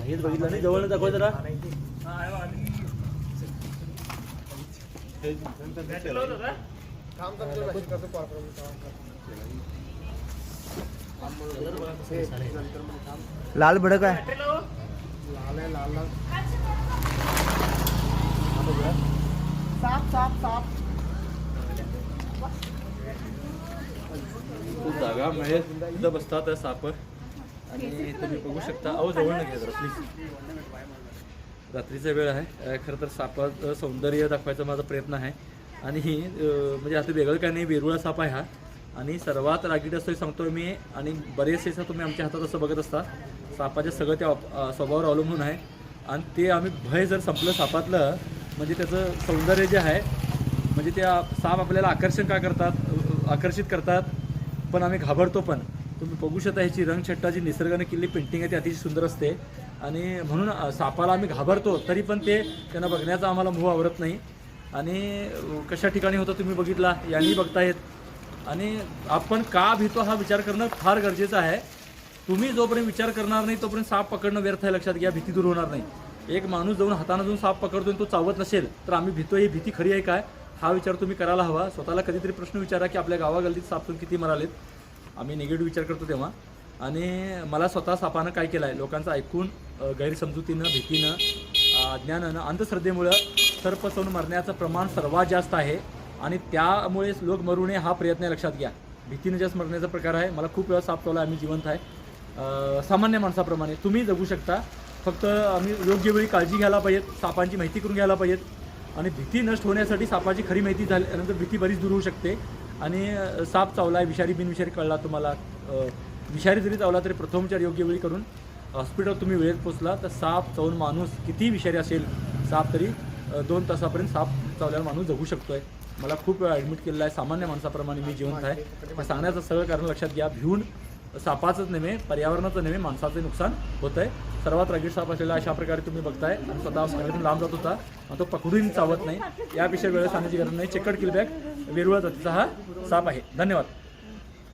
हेच बघितलं नाही, जवळ दाखव जरा. लाल भडक आहे. खूप जागा मिळेल इथं बसतात साप आणि तुम्ही बघू शकता. अहो जवळ नका जरा प्लीज. रात्रीचा वेळ आहे. खरं तर सापाचं सौंदर्य दाखवायचा माझा प्रयत्न आहे आणि म्हणजे आता वेगळं काय नाही, वेरुळा साप आहे हा आणि सर्वात रागीट असं सांगतोय मी. आणि बरेचसे तुम्ही आमच्या हातात असं बघत असता. सापाच्या सगळं त्या स्वभावावर अवलंबून आहे आणि ते आम्ही भय जर संपलं सापातलं म्हणजे त्याचं सौंदर्य जे आहे म्हणजे त्या साप आपल्याला आकर्षित करतात पण आम्ही घाबरतो पण. तुम्ही बघू शकता ह्याची रंगछट्टा जी निसर्गाने केलेली पेंटिंग आहे ती अतिशय सुंदर असते आणि म्हणून सापाला आम्ही घाबरतो तरी पण त्यांना बघण्याचा आम्हाला मोह आवरत नाही. आणि कशा ठिकाणी होतं तुम्ही बघितला, यांनी बघतायत. आणि आपण का भीतो हा विचार करणं फार गरजेचं आहे. तुम्ही जोपर्यंत विचार करणार नाही तोपर्यंत साप पकडणं व्यर्थ आहे. लक्षात घ्या, भीती दूर होणार नाही. एक माणूस जाऊन हातानं जाऊन साप पकडतो आणि तो चावत नसेल तर आम्ही भीतो, ही भीती खरी आहे काय हा विचार तुम्ही करायला हवा. स्वतःला कधीतरी प्रश्न विचारा की आपल्या गावागल्लीत सापतून किती मरालेत. आम्ही निगेटिव्ह विचार करतो तेव्हा. आणि मला स्वतः सापानं काय केलं आहे, लोकांचं ऐकून गैरसमजुतीनं, भीतीनं, अज्ञानानं, अंधश्रद्धेमुळं सर्प चावून मरण्याचं प्रमाण सर्वात जास्त आहे आणि त्यामुळेच लोक मरू नये हा प्रयत्न लक्षात घ्या. भीतीनं जास्त मरण्याचा प्रकार आहे. मला खूप वेळा साप चावला, आम्ही जिवंत आहे सामान्य माणसाप्रमाणे. तुम्ही जगू शकता, फक्त आम्ही योग्य वेळी काळजी घ्यायला पाहिजेत, सापांची माहिती करून घ्यायला पाहिजेत आणि भीती नष्ट होण्यासाठी सापाची खरी माहिती झाल्यानंतर भीती बरीच दूर होऊ शकते. आणि साप चावला आहे, विषारी बिनविषारी कळला तुम्हाला, विषारी जरी चावला तरी प्रथमोपचार योग्य वेळी करून हॉस्पिटल तुम्ही वेळेत पोचला तर साप चावून माणूस किती विषारी असेल साप तरी 2 तासापर्यंत साप चावल्यावर माणूस जगू शकतोय. मला खूप वेळा ॲडमिट केलेलं आहे. सामान्य माणसाप्रमाणे मी जिवंत आहे. हे सांगण्याचं सगळं कारण लक्षात घ्या. भिवून सापाचंच नव्हे, पर्यावरणाचं नव्हे, माणसाचं नुकसान होतं आहे. सर्वात रागीट साप असलेला अशा प्रकारे तुम्ही बघताय आणि स्वतः सांगण्यातून लांब जात होता आणि तो पकडून चावत नाही. याविषयी वेळ सांगण्याची गरज नाही. चेकड किलबॅक वेरुळा जातीचा हा साप आहे. धन्यवाद.